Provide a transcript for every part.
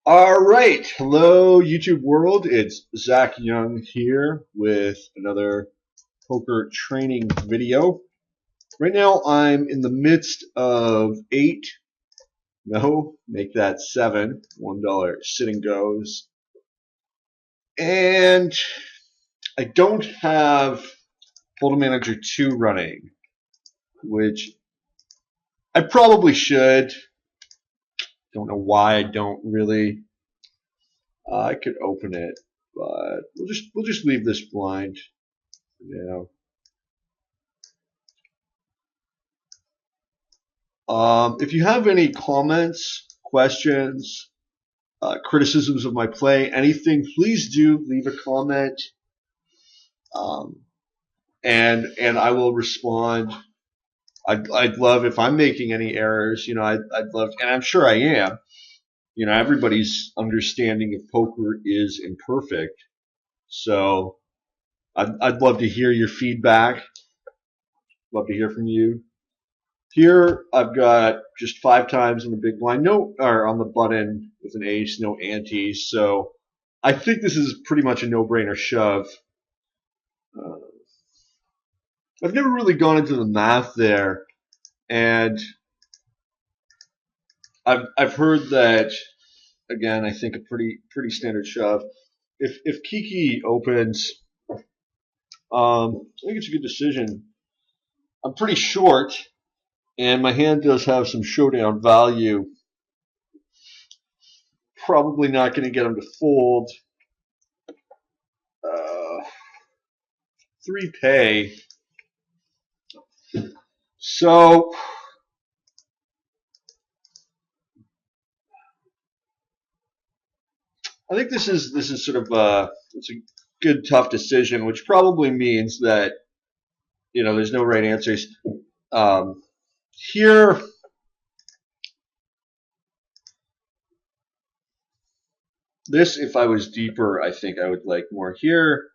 All right. Hello, YouTube world. It's Zach Young here with another poker training video. Right now, I'm in the midst of make that seven, $1 sit and goes. And I don't have Hold'em Manager 2 running, which I probably should. Don't know why I don't really. I could open it, but we'll just leave this blind for now. If you have any comments, questions, criticisms of my play, anything, please do leave a comment, um, and I will respond. I'd love if I'm making any errors. I'd love, and I'm sure I am. Everybody's understanding of poker is imperfect, so I'd love to hear your feedback. Love to hear from you. Here I've got just 5 times on the big blind, no, or on the button with an ace, no antes. So I think this is pretty much a no-brainer shove. Uh, I've never really gone into the math there, and I've heard that again. I think a pretty standard shove. If Kiki opens, I think it's a good decision. I'm pretty short, and my hand does have some showdown value. Probably not going to get him to fold. 3 pay. So I think this is sort of it's a good tough decision, which probably means that there's no right answers. Here, this if I was deeper, I think I would like more here.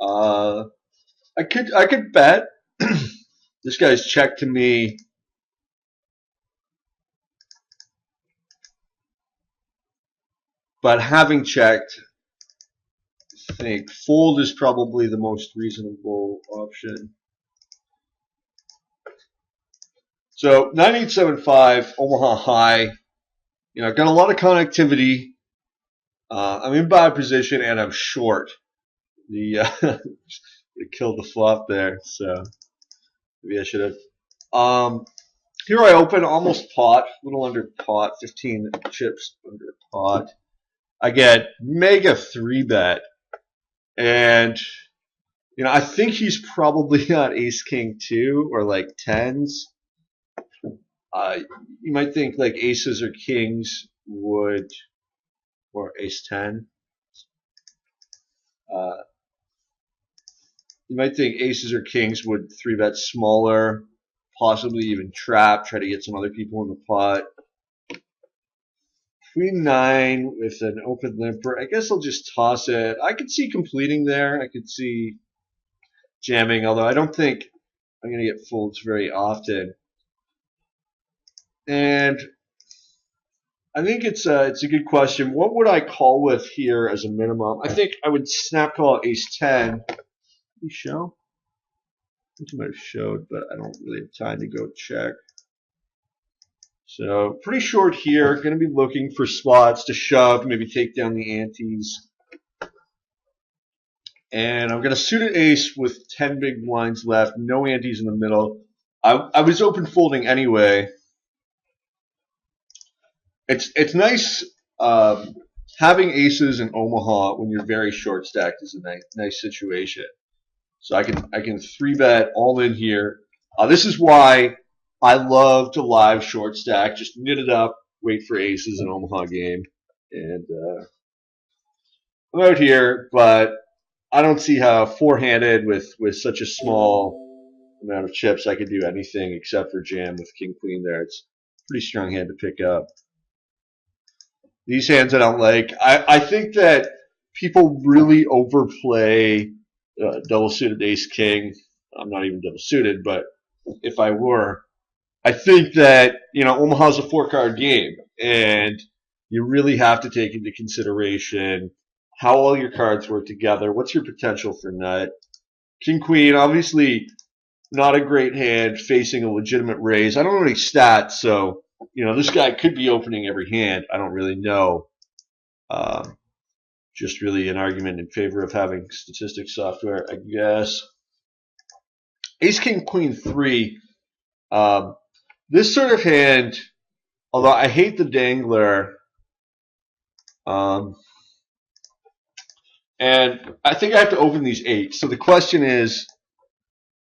I could bet. This guy's checked to me. But having checked, I think fold is probably the most reasonable option. So 9875 Omaha High. I've got a lot of connectivity. I'm in bad position and I'm short. It killed the flop there, so maybe I should have. Here I open almost pot, a little under pot, 15 chips under pot. I get mega 3-bet, and I think he's probably got ace king 2 or like tens. You might think like aces or kings would, or ace 10. You might think aces or kings would 3-bet smaller, possibly even trap, try to get some other people in the pot. Queen 9 with an open limper. I guess I'll just toss it. I could see completing there. I could see jamming, although I don't think I'm going to get folds very often. And I think it's a good question. What would I call with here as a minimum? I think I would snap call ace 10. Did he show? I think he might have showed, but I don't really have time to go check. So pretty short here. Going to be looking for spots to shove, maybe take down the antes. And I'm going to suit an ace with 10 big blinds left, no antes in the middle. I was open folding anyway. It's nice having aces in Omaha when you're very short stacked is a nice situation. So I can 3-bet all in here. This is why I love to live short stack. Just knit it up, wait for aces in Omaha game, and I'm out here. But I don't see how four-handed with such a small amount of chips I could do anything except for jam with king queen there. It's a pretty strong hand to pick up. These hands I don't like. I think that people really overplay double suited ace king. I'm not even double suited, but if I were, I think that Omaha's a 4-card game, and you really have to take into consideration how all your cards work together. What's your potential for nut? King Queen, obviously not a great hand facing a legitimate raise. I don't know any stats, so this guy could be opening every hand. I don't really know. Just really an argument in favor of having statistics software, I guess. Ace King Queen 3. This sort of hand, although I hate the dangler, and I think I have to open these 8. So the question is,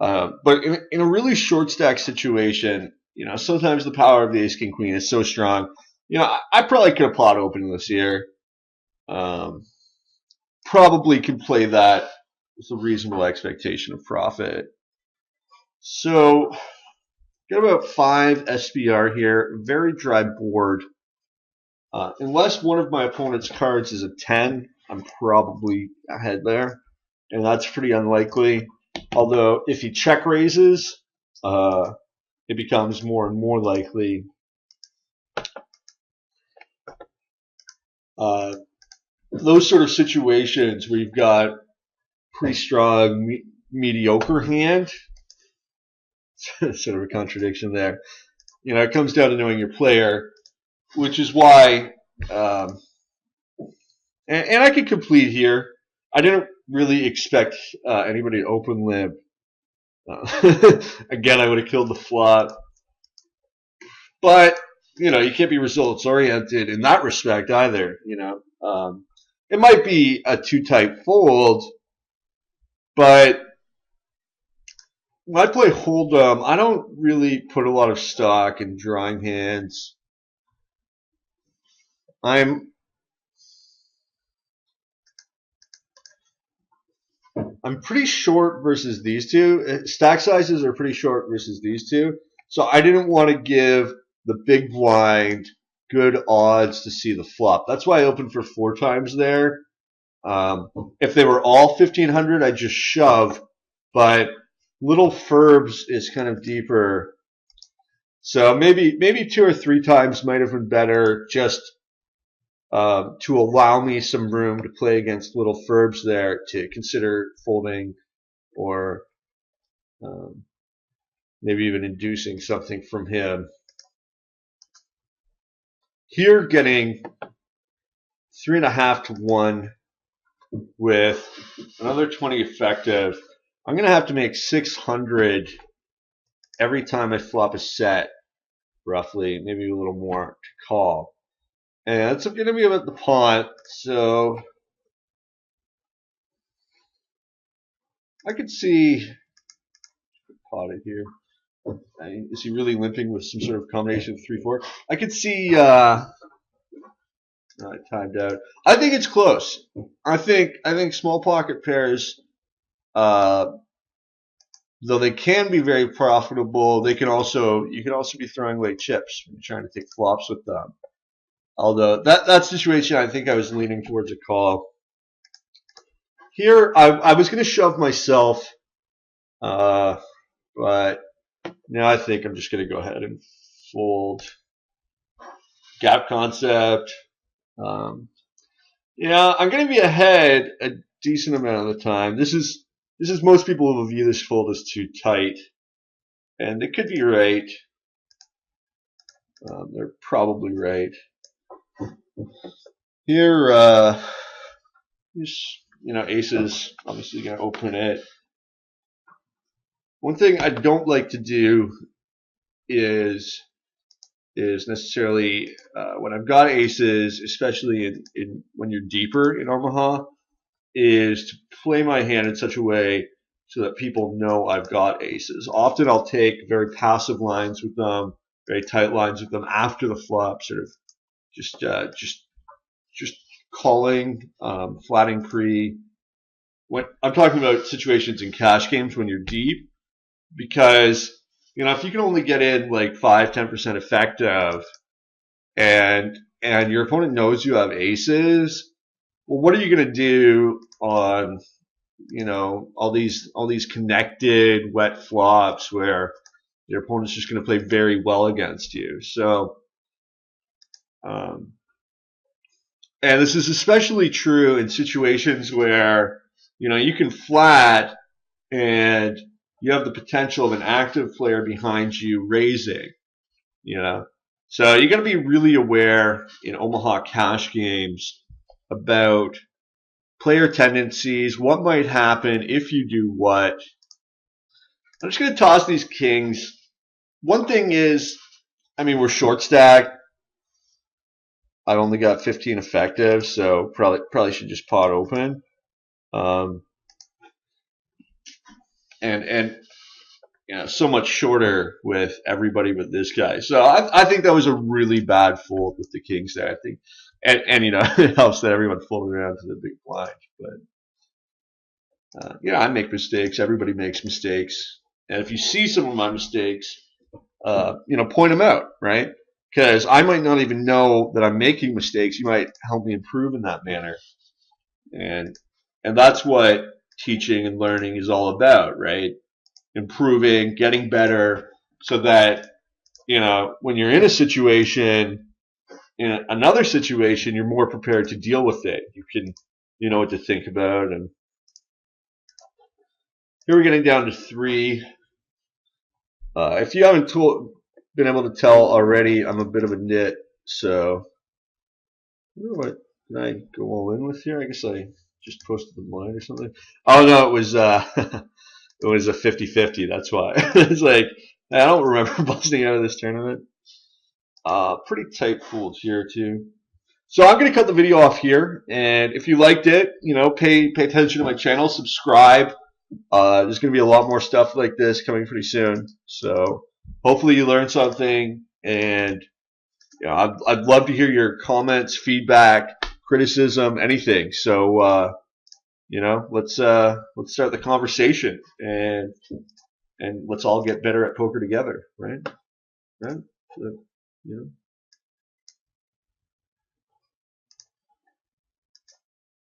but in a really short stack situation, sometimes the power of the Ace King Queen is so strong. I probably could have pot opened this here. Probably can play that with a reasonable expectation of profit. So, got about 5 SPR here. Very dry board. Unless one of my opponent's cards is a 10, I'm probably ahead there. And that's pretty unlikely. Although, if he check raises, it becomes more and more likely. Those sort of situations where you've got pretty strong, mediocre hand, sort of a contradiction there. It comes down to knowing your player, which is why, and I can complete here. I didn't really expect anybody to open limp. Again, I would have killed the flop. But, you can't be results oriented in that respect either, It might be a too tight fold, but when I play Hold'em, I don't really put a lot of stock in drawing hands. I'm pretty short versus these two. Stack sizes are pretty short versus these two. So I didn't want to give the big blind good odds to see the flop. That's why I opened for 4 times there. If they were all 1,500, I'd just shove. But little Ferbs is kind of deeper. So maybe 2 or 3 times might have been better just to allow me some room to play against little Ferbs there to consider folding or maybe even inducing something from him. Here, getting 3.5 to 1 with another 20 effective. I'm going to have to make 600 every time I flop a set, roughly, maybe a little more to call. And it's going to be about the pot, so I could see potted here. Is he really limping with some sort of combination of 3-4? I could see. I timed out. I think it's close. I think small pocket pairs, though they can be very profitable, you can also be throwing away chips when you're trying to take flops with them. Although that situation, I think I was leaning towards a call. Here, I was going to shove myself, but now I think I'm just going to go ahead and fold. Gap concept. I'm going to be ahead a decent amount of the time. This is most people will view this fold as too tight, and they could be right. They're probably right. Here, aces obviously going to open it. One thing I don't like to do is necessarily when I've got aces, especially when you're deeper in Omaha, is to play my hand in such a way so that people know I've got aces. Often I'll take very passive lines with them, very tight lines with them after the flop, sort of just calling, flatting pre. When I'm talking about situations in cash games when you're deep, because if you can only get in like 5-10% effective, and your opponent knows you have aces, well, what are you going to do on all these connected wet flops where your opponent's just going to play very well against you? So And this is especially true in situations where, you can flat and you have the potential of an active player behind you raising, you know. So you got to be really aware in Omaha cash games about player tendencies, what might happen if you do what. I'm just going to toss these kings. One thing is, we're short stacked. I've only got 15 effective, so probably should just pot open. And so much shorter with everybody but this guy. So I think that was a really bad fold with the kings there. I think, and it helps that everyone folded around to the big blind. But I make mistakes. Everybody makes mistakes, and if you see some of my mistakes, point them out, right? Because I might not even know that I'm making mistakes. You might help me improve in that manner, and that's what teaching and learning is all about, right? Improving, getting better, so that when you're in a situation, in another situation, you're more prepared to deal with it. You know what to think about. And here we're getting down to 3. If you haven't been able to tell already, I'm a bit of a nit, so what did I go all in with here? I guess I just posted the blind or something. Oh no, it was it was a 50-50. That's why. It's like I don't remember busting out of this tournament. Pretty tight pools here too. So I'm going to cut the video off here, and if you liked it, pay attention to my channel, subscribe. There's going to be a lot more stuff like this coming pretty soon. So hopefully you learned something, and I'd love to hear your comments, feedback, criticism, anything. So let's start the conversation, and let's all get better at poker together, right? Right? So,